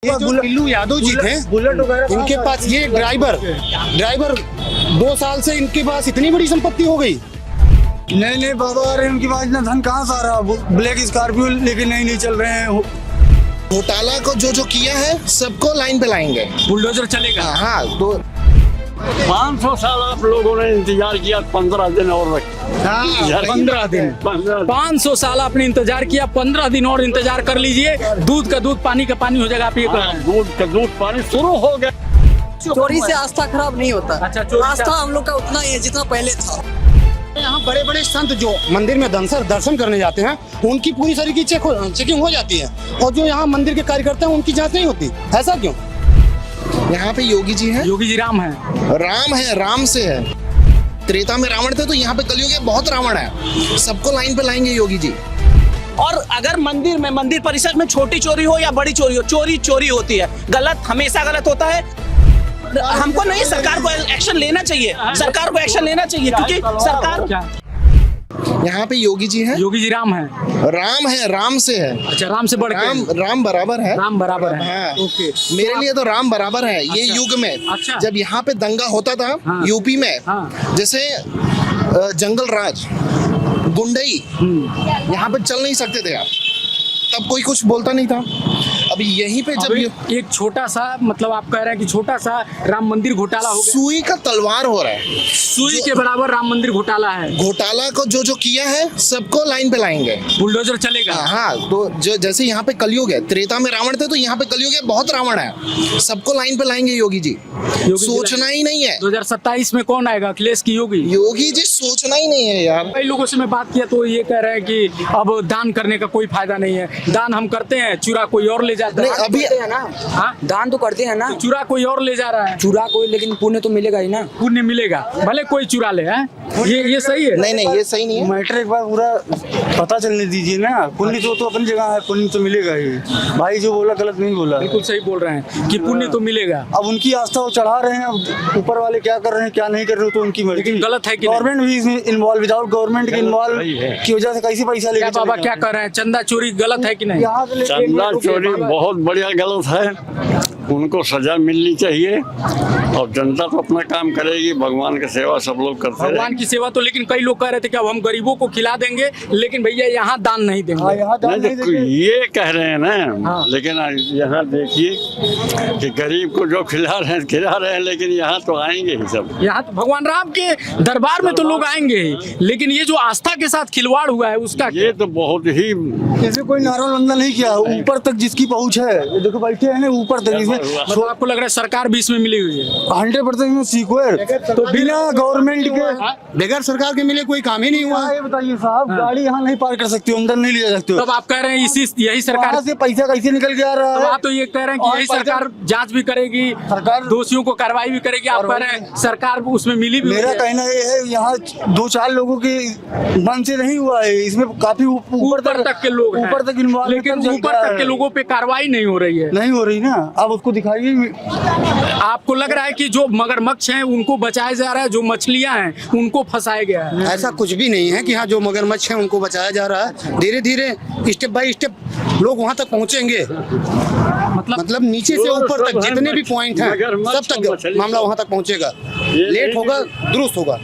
ये जो टिल्लू यादव जी थे, बुलेट वगैरह इनके पास ये ड्राइवर 2 साल से इनके पास इतनी बड़ी संपत्ति हो गई। नहीं बाबा, अरे उनके पास इतना धन कहाँ से आ रहा? ब्लैक स्कॉर्पियो लेके नहीं चल रहे हैं। घोटाला को जो किया है सबको लाइन पे लाएंगे, बुलडोजर चलेगा। हाँ तो 500 साल आप लोगों ने इंतजार किया, 15 दिन और 15 दिन 500 साल आपने इंतजार किया, 15 दिन और इंतजार कर लीजिए। दूध का दूध, पानी का पानी हो जाएगा। आप ये दूध का दूध पानी शुरू हो गया। चोरी से आस्था खराब नहीं होता। अच्छा, चोरी से आस्था हम लोग का उतना ही है जितना पहले था। यहाँ बड़े बड़े संत जो मंदिर में दर्शन करने जाते हैं, उनकी पूरी शरीर की चेकिंग हो जाती है, और जो यहाँ मंदिर के कार्यकर्ता हैं उनकी जांच नहीं होती। ऐसा क्यों? यहाँ पे योगी जी है, योगी जी राम है। राम है, राम से है। त्रेता में रावण थे, तो यहाँ पे कलयुग में बहुत रावण है। सबको लाइन पे लाएंगे योगी जी। और अगर मंदिर परिसर में छोटी चोरी हो या बड़ी चोरी हो, चोरी होती है। गलत हमेशा गलत होता है। हमको नहीं, सरकार को एक्शन लेना चाहिए। सरकार को एक्शन लेना चाहिए, क्योंकि सरकार यहाँ पे योगी जी है, योगी जी राम है। राम है, राम से है। अच्छा, राम से बढ़ के राम बराबर है। राम बराबर है। हाँ। ओके, मेरे लिए तो राम बराबर है। ये अच्छा। युग में अच्छा। जब यहाँ पे दंगा होता था, हाँ। यूपी में, हाँ। जैसे जंगल राज, गुंडई यहाँ पे चल नहीं सकते थे आप, तब कोई कुछ बोलता नहीं था। अभी यहीं पे जब एक छोटा सा, मतलब आप कह रहे हैं कि छोटा सा राम मंदिर घोटाला हो गया, सुई का तलवार हो रहा है। सुई के बराबर राम मंदिर घोटाला है। घोटाला को जो किया है सबको लाइन पे लाएंगे, बुलडोजर चलेगा। हाँ तो जो जैसे यहाँ पे कलयुग है, त्रेता में रावण थे, तो यहाँ पे कलयुग है, बहुत रावण है। सबको लाइन पे लाएंगे योगी जी। सोचना ही नहीं है 2027 में कौन आएगा, अखिलेश की योगी? योगी जी सोचना ही नहीं है यार। कई लोगों से मैं बात किया तो ये कह रहे हैं कि अब दान करने का कोई फायदा नहीं है। दान हम करते हैं, चुरा कोई और ले जाता नहीं, है। अभी है ना, हाँ? दान तो करते हैं ना। तो चुरा कोई और ले जा रहा है। चुरा कोई, लेकिन पुण्य तो मिलेगा ही ना। पुण्य मिलेगा, भले कोई चुरा ले। है ये सही है? नहीं, ये सही नहीं है। मैटर एक बार पूरा पता चलने दीजिए ना। पुण्य तो अपनी जगह है, पुण्य तो मिलेगा ही। भाई जो बोला गलत नहीं बोला, बिल्कुल सही बोल रहे हैं कि पुण्य तो मिलेगा। अब उनकी आस्था वो चढ़ा रहे हैं, अब ऊपर वाले क्या कर रहे हैं क्या नहीं कर रहे हो तो उनकी मर्जी। लेकिन गलत है कि गवर्नमेंट भी इसमें इन्वॉल्व, विदाउट गवर्नमेंट के इन्वॉल्व की वजह से कैसे पैसा क्या लेके बाबा क्या कर रहे हैं? चंदा चोरी गलत है कि नहीं? यहाँ से लेके चंदा चोरी बहुत बढ़िया गलत है, उनको सजा मिलनी चाहिए। और जनता तो अपना काम करेगी, भगवान की सेवा सब लोग करते हैं। भगवान की सेवा तो, लेकिन कई लोग कह रहे थे कि अब हम गरीबों को खिला देंगे, लेकिन भैया यहाँ दान नहीं देंगे। यहाँ दान नहीं नहीं तो देंगे। ये कह रहे हैं ना, हाँ। लेकिन यहाँ देखिए कि गरीब को जो खिला रहे हैं, लेकिन यहाँ तो आएंगे ही सब। यहाँ तो भगवान राम के दरबार में तो लोग आएंगे ही, लेकिन ये जो आस्था के साथ खिलवाड़ हुआ है उसका ये तो बहुत ही जैसे कोई नाराबंदा नहीं किया, ऊपर तक जिसकी पहुंच है, ये देखो बैठे हैं ना ऊपर तक। इसमें मतलब आपको लग रहा है सरकार भी इसमें मिली हुई है? 100% सीक्वेयर, तो बिना गवर्नमेंट के, बगैर सरकार के मिले कोई काम ही नहीं हुआ। ये बताइए साहब, गाड़ी यहाँ नहीं पार्क कर सकते हो, अंदर नहीं ले जा सकते हो। तब आप कह रहे हैं यही सरकार वहाँ से पैसा कैसे निकल के आ रहा तब है? आप तो ये कह रहे हैं कि यही सरकार जांच भी करेगी, सरकार दोषियों को कार्रवाई भी करेगी। आप कह रहे हैं सरकार उसमें मिली भी मेरा हुई है। कहना ये है, यहाँ 2-4 लोगों के मन से नहीं हुआ है, इसमें काफी ऊपर तक के लोग हैं। ऊपर तक इन्वॉल्व, लेकिन ऊपर तक के लोगों पे कार्रवाई नहीं हो रही है। नहीं हो रही ना। आप उसको दिखाइए। आपको लग रहा है कि जो मगरमच्छ हैं उनको बचाया जा रहा है, जो मछलियां हैं उनको फंसाया गया है? ऐसा कुछ भी नहीं है कि हाँ जो मगरमच्छ है उनको बचाया जा रहा है। धीरे धीरे स्टेप बाय स्टेप लोग वहाँ तक पहुँचेंगे। मतलब नीचे से ऊपर तक जितने भी पॉइंट हैं सब तक मामला वहाँ तक पहुँचेगा। लेट होगा, दुरुस्त होगा।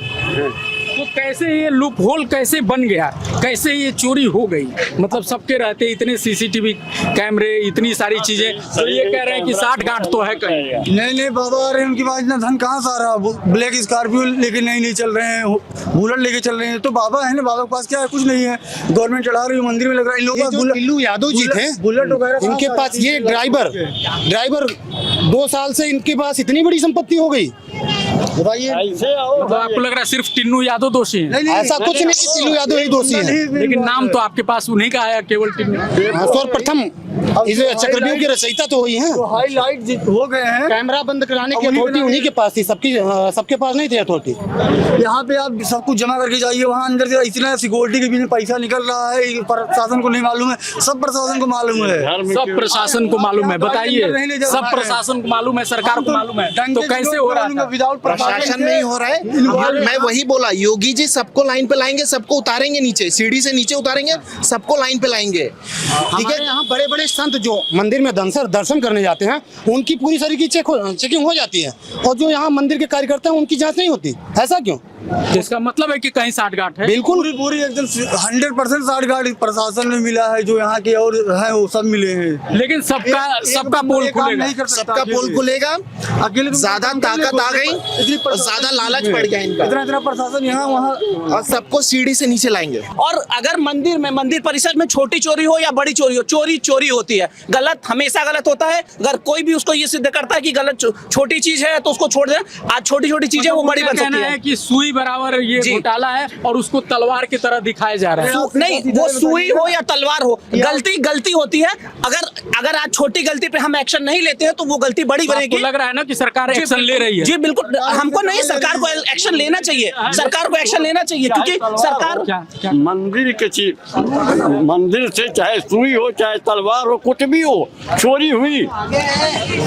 तो कैसे ये लूप होल कैसे बन गया, कैसे ये चोरी हो गई? मतलब सबके रहते इतने सीसीटीवी कैमरे, इतनी सारी चीजें, तो ये कह रहे हैं कि 60 गांठ तो है कहीं। नहीं बाबा, अरे उनके पास इतना धन कहाँ से आ रहा? ब्लैक स्कॉर्पियो लेके नहीं चल रहे हैं, बुलेट लेके चल रहे हैं, तो बाबा है ना, बाबा के पास क्या है? कुछ नहीं है। गवर्नमेंट चढ़ा रही है, मंदिर में लग रहा है। इन ये लोगों जो टिल्लू यादव जी थे, बुलेट वगैरह, इनके पास ये ड्राइवर 2 साल से इनके पास इतनी बड़ी संपत्ति हो गई। बताइए। ऐसे आओ। मतलब आपको लग रहा है सिर्फ टिन्नू यादव दोषी है? ऐसा कुछ नहीं कि टिन्नू यादव ही दोषी है, लेकिन नाम तो आपके पास उन्हीं का आया, केवल टिन्नू। सर्वप्रथम इस चक्रव्यूह की रचयिता तो हुई है। हाईलाइट हो गए हैं। कैमरा बंद कराने की अथॉरिटी उन्हीं के पास थी, सबके पास नहीं थी अथॉरिटी। यहाँ पे आप सब कुछ जमा करके जाइए, वहाँ अंदर से इतना सिक्योरिटी के भी पैसा निकल रहा है, प्रशासन को नहीं मालूम है। सब प्रशासन को मालूम है। सब प्रशासन को मालूम है, बताइए। सब प्रशासन को मालूम है, सरकार को मालूम है, तो कैसे हो रहा है? विदाउट प्रशासन नहीं हो रहा है। मैं वही बोला, योगी जी सबको लाइन पे लाएंगे, सबको उतारेंगे नीचे, सीढ़ी से नीचे उतारेंगे, सबको लाइन पे लाएंगे। ठीक है, यहाँ बड़े बड़े बड़े संत जो मंदिर में दर्शन करने जाते हैं उनकी पूरी सारी की चेकिंग हो जाती है, और जो यहाँ मंदिर के कार्यकर्ता हैं उनकी जांच नहीं होती। ऐसा क्यों? इसका मतलब है कि कहीं साठगांठ है। बिल्कुल पूरी पूरी एकदम 100% साठगांठ प्रशासन में मिला है, जो यहाँ के और है वो सब मिले हैं। लेकिन सबका पोल खुलेगा, सबका पोल खुलेगा। अकेले ज्यादा ताकत आ गई और ज्यादा लालच बढ़ गया इनका, इतना प्रशासन यहाँ वहाँ और सबको सीढ़ी से नीचे लाएंगे। और अगर मंदिर परिसर में छोटी चोरी हो या बड़ी चोरी हो, चोरी चोरी होती है। गलत हमेशा गलत होता है। अगर कोई भी उसको ये सिद्ध करता है कि गलत छोटी चीज है तो उसको छोड़ देना। आज छोटी छोटी चीजें वो बड़ी बन सकती है कि सुई बराबर ये जी। घोटाला है और उसको तलवार की तरह दिखाया जा रहा है। नहीं, वो सुई हो या तलवार हो, गलती होती है। अगर आज छोटी गलती पे हम एक्शन नहीं लेते हैं तो वो गलती बड़ी बनेगी। लग रहा है ना कि सरकार एक्शन ले रही है। जी बिल्कुल, हमको नहीं, सरकार को एक्शन लेना चाहिए। सरकार को एक्शन लेना चाहिए क्योंकि सरकार क्या मंदिर के चीज, मंदिर से चाहे सुई हो चाहे तलवार हो कुछ भी हो, चोरी हुई,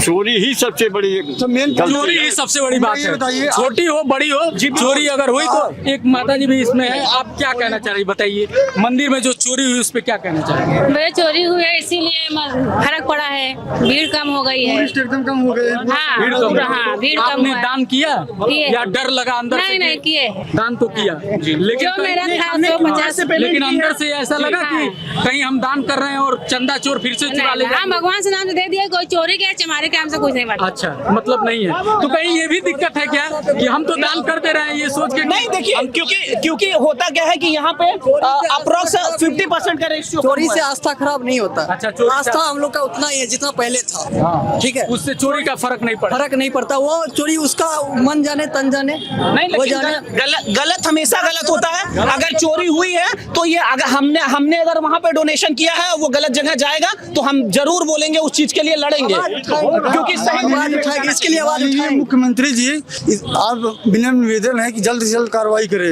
चोरी ही सबसे बड़ी मेन गलती चोरी है। ही सबसे बड़ी बात ये बताइए, है। छोटी हो बड़ी हो, चोरी अगर हुई तो एक माता जी भी इसमें है। आप क्या कहना चाह रही बताइए, मंदिर में जो चोरी हुई उस पर क्या कहना चाह रही है? बड़े चोरी हुए इसीलिए फर्क पड़ा है, भीड़ कम हो गई है। टूरिस्ट एकदम कम हो गए। हाँ भीड़ कम हाँ, भीड़ कम आपने हुआ है। दान किया किए। या डर लगा अंदर से नहीं कि- किए। दान तो किया लेकिन जो मेरा था हमने 150 से पहले लेकिन किया। अंदर से ऐसा लगा कि कहीं हम दान कर रहे हैं और चंदा चोर फिर से चुरा ले हाँ, जाएंगे। भगवान से नाम तो दे दिया, कोई चोरी के हमारे काम से कुछ नहीं बना। अच्छा, मतलब नहीं है तो कहीं ये भी दिक्कत है क्या कि हम तो दान कर दे रहे हैं ये सोच के नहीं, देखिए क्योंकि होता क्या है कि यहाँ पे अप्रोक्स 50% का रेशियो चोरी से आस्था खराब नहीं होता। अच्छा, चोरी से आस्था हम लोग का उतना ही है जितना पहले था। ठीक है, उससे चोरी का फर्क नहीं पड़ा। फर्क नहीं पड़ता। वो चोरी उसका मन जाने तन जाने, नहीं, वो लेकिन जाने। गलत हमेशा गलत होता है। अगर चोरी हुई है तो ये अगर हमने अगर वहाँ पे डोनेशन किया है और वो गलत जगह जाएगा तो हम जरूर बोलेंगे, उस चीज के लिए लड़ेंगे क्योंकि सही आवाज उठाएगी, इसके लिए आवाज ये उठाएंगे। मुख्यमंत्री जी आप विनम्र निवेदन है कि जल्द से जल्द कार्रवाई करें।